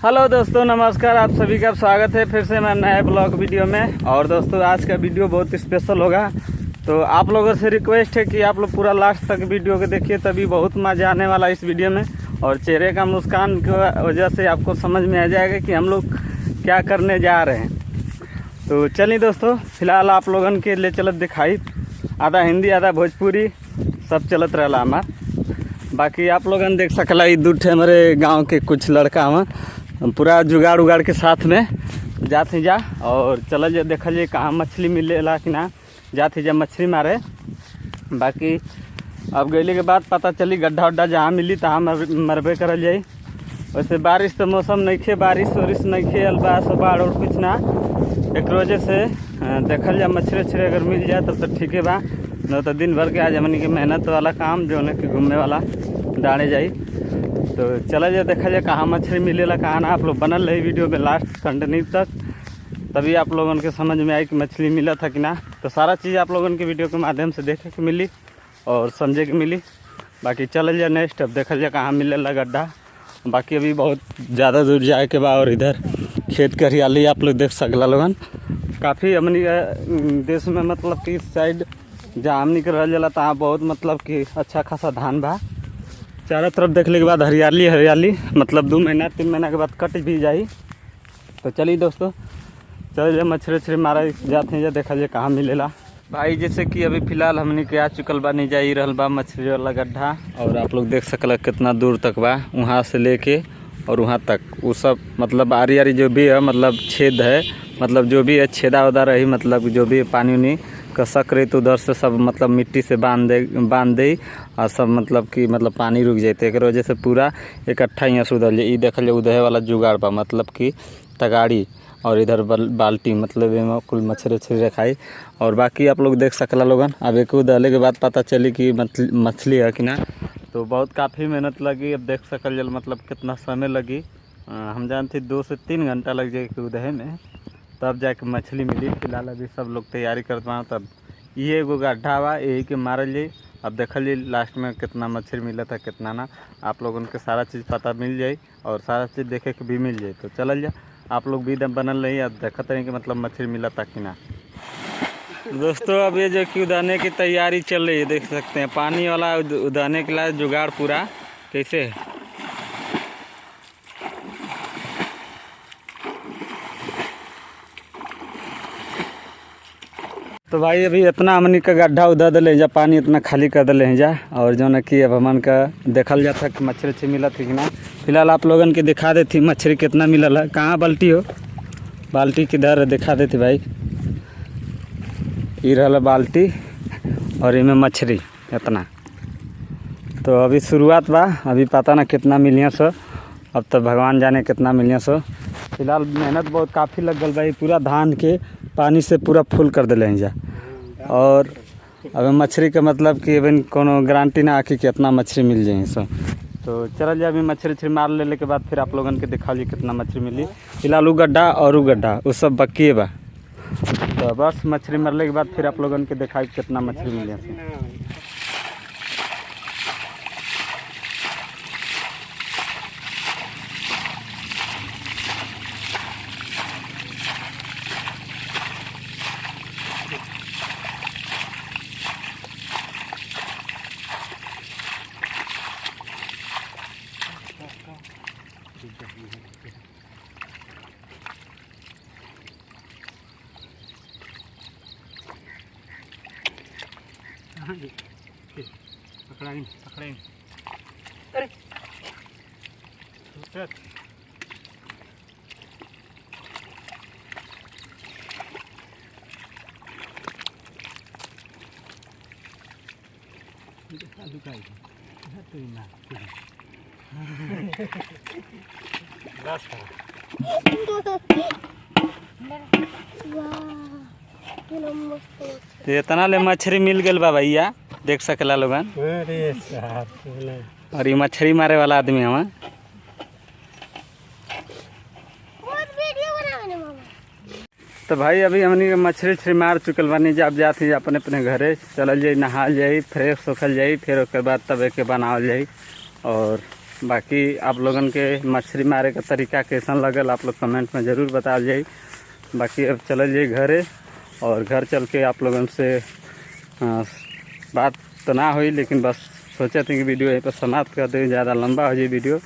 Hello दोस्तों, नमस्कार। आप सभी का स्वागत है फिर से मैं नए ब्लॉग वीडियो में। और दोस्तों आज का वीडियो बहुत स्पेशल होगा, तो आप लोगों से रिक्वेस्ट है कि आप लोग पूरा लास्ट तक वीडियो को देखिए, तभी बहुत मज़ा आने वाला है इस वीडियो में। और चेहरे का मुस्कान की वजह से आपको समझ में आ जाएगा कि हम लोग क्या करने जा रहे हैं। तो चलिए दोस्तों, फिलहाल आप लोगन के लिए चलत दिखाई, आधा हिंदी आधा भोजपुरी सब चलत रहा हमार। बाकी आप लोगन देख सकला दूठे हमारे गांव के कुछ लड़का हम पूरा जुगाड़ उगाड़ के साथ में जाते जा और चल जा देखल जाए कहाँ मछली मिलेला कि ना, जाते जा मछली मारे। बाकी अब गईले के बाद पता चली गड्ढा उड्ढा जहाँ मिली तहाँ मरबे करल जाई। वैसे बारिश तो मौसम नहीं खे, बारिश वारिश नहीं खे, अलबा बाढ़ और कुछ ना, एक वजह से देखल जा मछली उछली अगर मिल जाए तब तो ठीक है बा, न तो दिन भर के आज हमनी के मेहनत वाला काम जो है कि घूमने वाला डाले जाई। तो चला जाए देखा जाए कहाँ मछली मिलेला कहाँ ना। आप लोग बनल रही वीडियो में लास्ट कंटिन्यू तक, तभी आप लोगों के समझ में आई कि मछली मिला था कि ना। तो सारा चीज़ आप लोगों के वीडियो के माध्यम से देखे के मिली और समझे के मिली। बाकी चल जाए नेक्स्ट, अब देखल जाए कहाँ मिलेला गड्ढा। बाकी अभी बहुत ज़्यादा दूर जाए के बाद और इधर खेत के हरियाली आप लोग देख सकला लोगन। काफ़ी हमनी देश में मतलब कि इस साइड जहाँ हमनी के रह जाला तहाँ बहुत मतलब कि अच्छा खासा धान बा। चारों तरफ देखने के बाद हरियाली हरियाली, मतलब 2 महीना 3 महीना के बाद कट भी जाई। तो चलिए दोस्तों, चल जाए मछली उछली मारा जाते हैं, जा देखा जाए कहाँ मिलेला। भाई जैसे कि अभी फ़िलहाल हमने के आ चुकल बा, नहीं जा ही रहल बा मछली वाला गड्ढा। और आप लोग देख सकला कितना दूर तक बा, वहाँ से लेके और वहाँ तक वो सब मतलब आरी आरी जो भी है मतलब छेद है, मतलब जो भी है छेदा उदा रही, मतलब जो भी पानी उनी का शक रही तो उधर से सब मतलब मिट्टी से बांध दे और सब मतलब कि मतलब पानी रुक जाते, एक वजह से पूरा इकट्ठा यहाँ से उधर ये देखल जाए उधर वाला जुगाड़ बा, मतलब कि तगाड़ी और इधर बाल्टी, मतलब में कुल मछली उछली रखाई। और बाकी आप लोग देख सकला लोगन, अब एक उधरले के बाद पता चली कि मछली है कि ना। तो बहुत काफ़ी मेहनत लगी, अब देख सकल जल मतलब कितना समय लगी। हम जानते 2 से 3 घंटा लग जाए उदहे में, तब जाके मछली मिली। फिलहाल अभी सब लोग तैयारी करत बा, तब ये एगो गड्ढा बा, यही के मारल जाई। अब देखल जाई लास्ट में कितना मछली मिला था कितना ना, आप लोगों के सारा चीज़ पता मिल जाई और सारा चीज़ देखे के भी मिल जाए। तो चलल जा, आप लोग भी एकदम बनल रही, अब देखते हैं कि मतलब मछली मिला था कि ना। दोस्तों अब ये जो कि उदाने की तैयारी चल रही है, देख सकते हैं पानी वाला उदाने के लिए जुगाड़ पूरा कैसे है। तो भाई अभी इतना हमनी का गड्ढा उधर दिले जा, पानी इतना खाली कर दिले हैं जा, और जो न कि अब हमन का देखल जाता कि मछली उछली मिला थी कि ना। फिलहाल आप लोगन के दिखा देती मछली कितना मिलल है। कहाँ बाल्टी हो, बाल्टी किधर दिखा देती भाई, ये रहा बाल्टी और इनमें मछली इतना। तो अभी शुरुआत बा, अभी पता ना कितना मिलिया सो, अब तो भगवान जाने कितना मिलिया सो। फिलहाल मेहनत बहुत काफ़ी लग गल भाई, पूरा धान के पानी से पूरा फुल कर दिले हैं जा। और अब मछली का मतलब कि अभी कोनो गारंटी ना आके कितना मछली मिल जाए सो। तो चल जाए अभी मछली उछली मार लेने के बाद फिर आप लोगन के दिखा ली कितना मछली मिली। फिलहाल वो गड्ढा और वो गड्ढा वो सब बाकी बा, तो बस मछली मरने के बाद फिर आप लोगन के दिखाई कितना मछली मिली। पकड़ाई पकड़ाई, अरे इतना ले मछली मिल गल बा भैया, देख सकला लोगन। और ये मछली मारे वाला आदमी हम। तो भाई अभी हमनी मछली उछली मार चुकल बानी, जब जाती अपने अपने घरे चलल जाई, नहाल जाई, फ्रेश होखल जाई, फिर उसके बाद तब एक बनावल जाई। और बाकी आप लोगन के मछली मारे का तरीका कैसन लगल आप लोग कमेंट में ज़रूर बता जाइए। बाकी अब चल जाइए घरे, और घर चल के आप लोगन से बात तो ना हुई, लेकिन बस सोचे थे कि वीडियो यहीं पर समाप्त कर दे, ज़्यादा लंबा हो जाए वीडियो।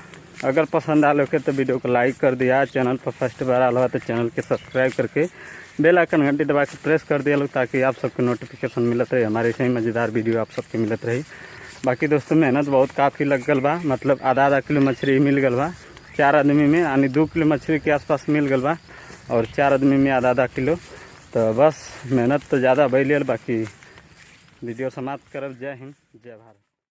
अगर पसंद आ लोगे तो वीडियो को लाइक कर दिया, चैनल पर फर्स्ट बार आया तो चैनल के सब्सक्राइब करके बेल आइकन घंटी दबा के प्रेस कर दिया लोग, ताकि आप सबके नोटिफिकेशन मिलत रहे, हमारे ऐसे ही मज़ेदार वीडियो आप सबके मिलत रही। बाकी दोस्तों मेहनत बहुत काफ़ी लग गल बा, मतलब आधा किलो मछली मिल गल बा 4 आदमी में, यानी 2 किलो मछली के आसपास मिल गल बा, और 4 आदमी में आधा किलो। तो बस मेहनत तो ज़्यादा भइल, बाकी वीडियो समाप्त करब। जय हिंद, जय भारत।